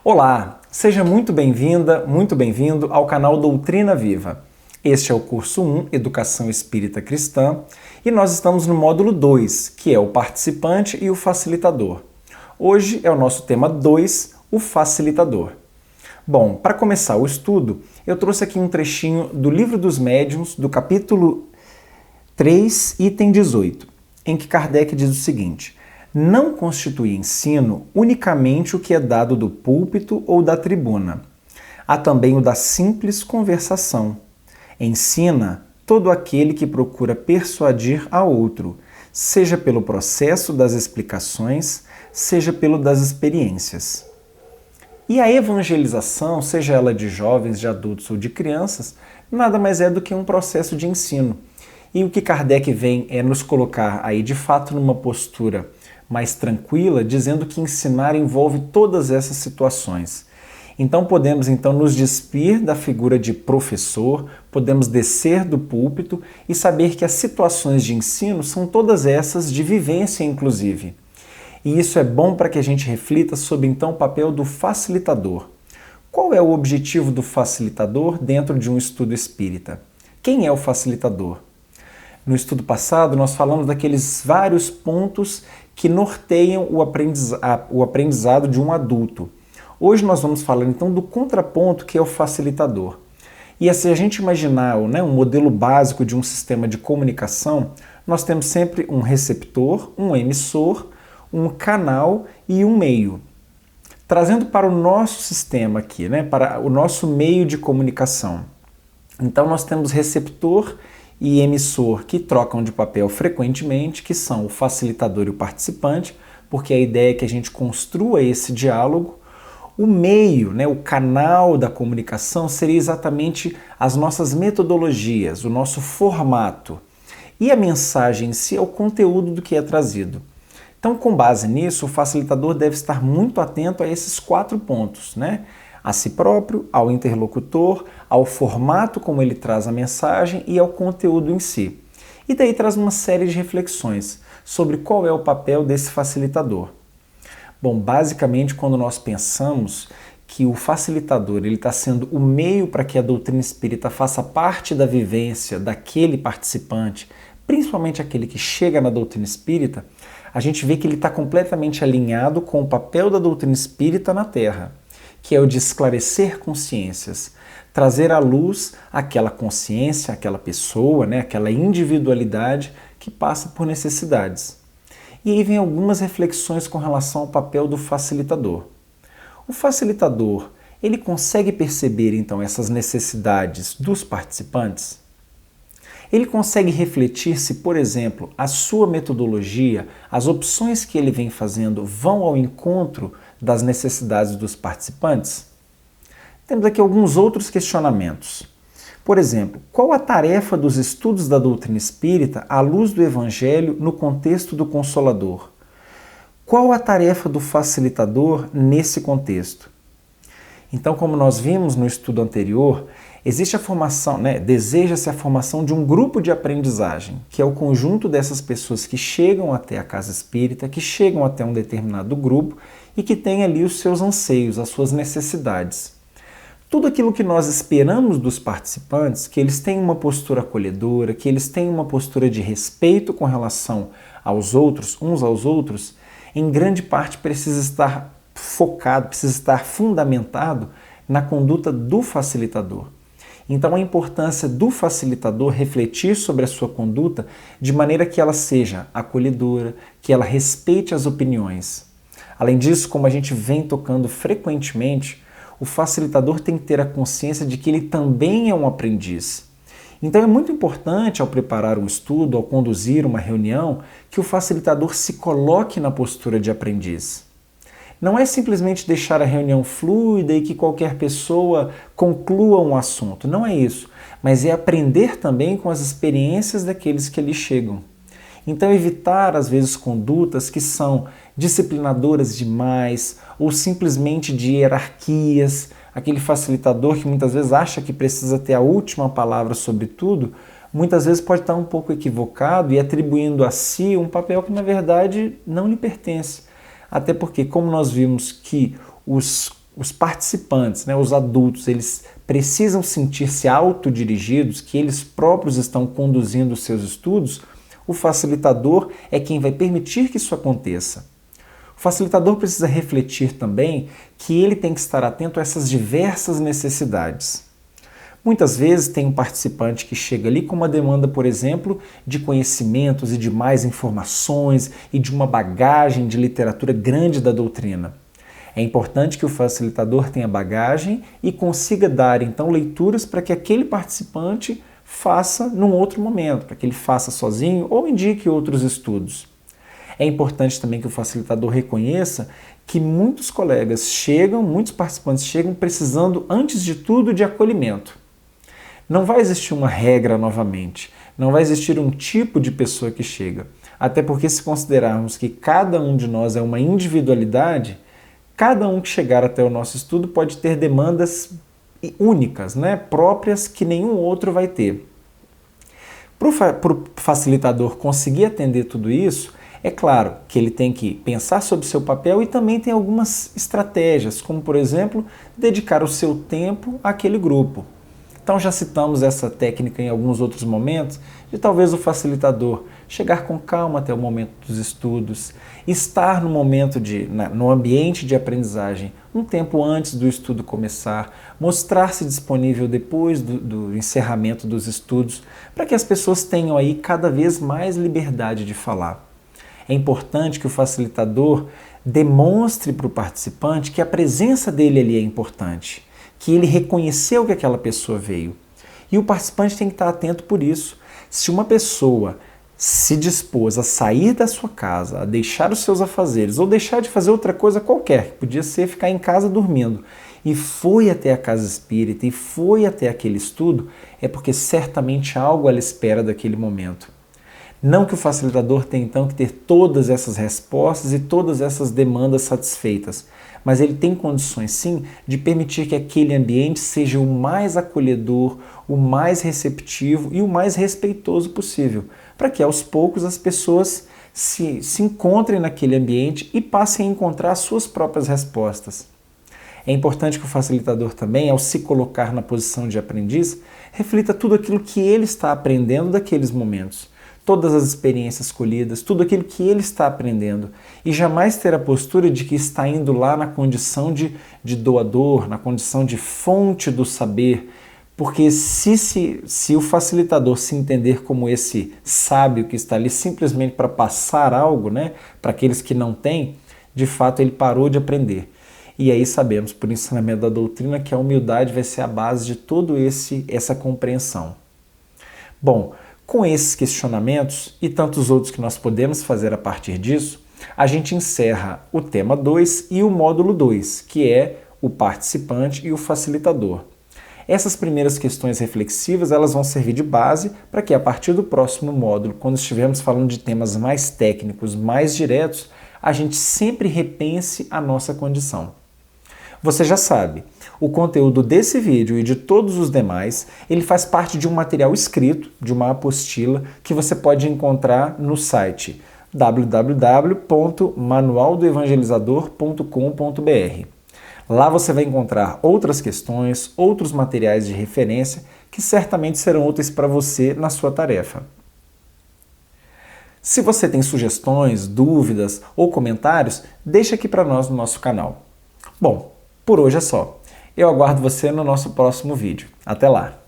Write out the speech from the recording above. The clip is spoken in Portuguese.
Olá, seja muito bem-vinda, muito bem-vindo ao canal Doutrina Viva. Este é o curso 1, Educação Espírita Cristã, e nós estamos no módulo 2, que é o participante e o facilitador. Hoje é o nosso tema 2, o facilitador. Bom, para começar o estudo, eu trouxe aqui um trechinho do Livro dos Médiuns, do capítulo 3, item 18, em que Kardec diz o seguinte: não constitui ensino unicamente o que é dado do púlpito ou da tribuna. Há também o da simples conversação. Ensina todo aquele que procura persuadir a outro, seja pelo processo das explicações, seja pelo das experiências. E a evangelização, seja ela de jovens, de adultos ou de crianças, nada mais é do que um processo de ensino. E o que Kardec vem é nos colocar aí de fato numa postura mais tranquila, dizendo que ensinar envolve todas essas situações. Então podemos nos despir da figura de professor, podemos descer do púlpito e saber que as situações de ensino são todas essas de vivência inclusive. E isso é bom para que a gente reflita sobre então o papel do facilitador. Qual é o objetivo do facilitador dentro de um estudo espírita? Quem é o facilitador? No estudo passado, nós falamos daqueles vários pontos que norteiam o aprendizado de um adulto. Hoje nós vamos falar então do contraponto, que é o facilitador. E se a gente imaginar um modelo básico de um sistema de comunicação, nós temos sempre um receptor, um emissor, um canal e um meio. Trazendo para o nosso sistema aqui, para o nosso meio de comunicação. Então nós temos receptor e emissor que trocam de papel frequentemente, que são o facilitador e o participante, porque a ideia é que a gente construa esse diálogo. O meio, o canal da comunicação seria exatamente as nossas metodologias, o nosso formato. E a mensagem em si é o conteúdo do que é trazido. Então, com base nisso, o facilitador deve estar muito atento a esses 4 pontos, a si próprio, ao interlocutor, ao formato como ele traz a mensagem e ao conteúdo em si. E daí traz uma série de reflexões sobre qual é o papel desse facilitador. Bom, basicamente, quando nós pensamos que o facilitador está sendo o meio para que a doutrina espírita faça parte da vivência daquele participante, principalmente aquele que chega na doutrina espírita, a gente vê que ele está completamente alinhado com o papel da doutrina espírita na Terra, que é o de esclarecer consciências, trazer à luz aquela consciência, aquela pessoa, aquela individualidade que passa por necessidades. E aí vem algumas reflexões com relação ao papel do facilitador. O facilitador, ele consegue perceber então essas necessidades dos participantes? Ele consegue refletir se, por exemplo, a sua metodologia, as opções que ele vem fazendo vão ao encontro das necessidades dos participantes? Temos aqui alguns outros questionamentos. Por exemplo, qual a tarefa dos estudos da doutrina espírita à luz do Evangelho no contexto do Consolador? Qual a tarefa do facilitador nesse contexto? Então, como nós vimos no estudo anterior, existe a formação, deseja-se a formação de um grupo de aprendizagem, que é o conjunto dessas pessoas que chegam até a casa espírita, que chegam até um determinado grupo e que tem ali os seus anseios, as suas necessidades. Tudo aquilo que nós esperamos dos participantes, que eles tenham uma postura acolhedora, que eles tenham uma postura de respeito com relação aos outros, uns aos outros, em grande parte precisa estar focado, precisa estar fundamentado na conduta do facilitador. Então a importância do facilitador refletir sobre a sua conduta de maneira que ela seja acolhedora, que ela respeite as opiniões. Além disso, como a gente vem tocando frequentemente, o facilitador tem que ter a consciência de que ele também é um aprendiz. Então é muito importante, ao preparar um estudo, ao conduzir uma reunião, que o facilitador se coloque na postura de aprendiz. Não é simplesmente deixar a reunião fluida e que qualquer pessoa conclua um assunto, não é isso, mas é aprender também com as experiências daqueles que ali chegam. Então evitar, às vezes, condutas que são disciplinadoras demais ou simplesmente de hierarquias, aquele facilitador que muitas vezes acha que precisa ter a última palavra sobre tudo, muitas vezes pode estar um pouco equivocado e atribuindo a si um papel que na verdade não lhe pertence. Até porque, como nós vimos que os os participantes, né, os adultos, eles precisam sentir-se autodirigidos, que eles próprios estão conduzindo os seus estudos, o facilitador é quem vai permitir que isso aconteça. O facilitador precisa refletir também que ele tem que estar atento a essas diversas necessidades. Muitas vezes tem um participante que chega ali com uma demanda, por exemplo, de conhecimentos e de mais informações e de uma bagagem de literatura grande da doutrina. É importante que o facilitador tenha bagagem e consiga dar, então, leituras para que aquele participante faça num outro momento, para que ele faça sozinho ou indique outros estudos. É importante também que o facilitador reconheça que muitos colegas chegam, muitos participantes chegam precisando, antes de tudo, de acolhimento. Não vai existir uma regra novamente, não vai existir um tipo de pessoa que chega. Até porque, se considerarmos que cada um de nós é uma individualidade, cada um que chegar até o nosso estudo pode ter demandas únicas, né, próprias, que nenhum outro vai ter. Para o facilitador conseguir atender tudo isso, é claro que ele tem que pensar sobre o seu papel e também tem algumas estratégias, como, por exemplo, dedicar o seu tempo àquele grupo. Então já citamos essa técnica em alguns outros momentos, de talvez o facilitador chegar com calma até o momento dos estudos, estar no ambiente de aprendizagem um tempo antes do estudo começar, mostrar-se disponível depois do encerramento dos estudos, para que as pessoas tenham aí cada vez mais liberdade de falar. É importante que o facilitador demonstre para o participante que a presença dele ali é importante, que ele reconheceu que aquela pessoa veio. E o participante tem que estar atento por isso. Se uma pessoa se dispôs a sair da sua casa, a deixar os seus afazeres ou deixar de fazer outra coisa qualquer, que podia ser ficar em casa dormindo, e foi até a casa espírita e foi até aquele estudo, é porque certamente algo ela espera daquele momento. Não que o facilitador tenha então que ter todas essas respostas e todas essas demandas satisfeitas, mas ele tem condições sim de permitir que aquele ambiente seja o mais acolhedor, o mais receptivo e o mais respeitoso possível, para que aos poucos as pessoas se encontrem naquele ambiente e passem a encontrar as suas próprias respostas. É importante que o facilitador também, ao se colocar na posição de aprendiz, reflita tudo aquilo que ele está aprendendo daqueles momentos, todas as experiências colhidas, tudo aquilo que ele está aprendendo, e jamais ter a postura de que está indo lá na condição de doador, na condição de fonte do saber, porque se o facilitador se entender como esse sábio que está ali simplesmente para passar algo, né, para aqueles que não têm, de fato ele parou de aprender. E aí sabemos, por ensinamento da doutrina, que a humildade vai ser a base de todo essa compreensão. Bom, com esses questionamentos e tantos outros que nós podemos fazer a partir disso, a gente encerra o tema 2 e o módulo 2, que é o participante e o facilitador. Essas primeiras questões reflexivas elas vão servir de base para que a partir do próximo módulo, quando estivermos falando de temas mais técnicos, mais diretos, a gente sempre repense a nossa condição. Você já sabe, o conteúdo desse vídeo e de todos os demais, ele faz parte de um material escrito, de uma apostila, que você pode encontrar no site www.manualdoevangelizador.com.br. Lá você vai encontrar outras questões, outros materiais de referência que certamente serão úteis para você na sua tarefa. Se você tem sugestões, dúvidas ou comentários, deixe aqui para nós no nosso canal. Bom, por hoje é só. Eu aguardo você no nosso próximo vídeo. Até lá!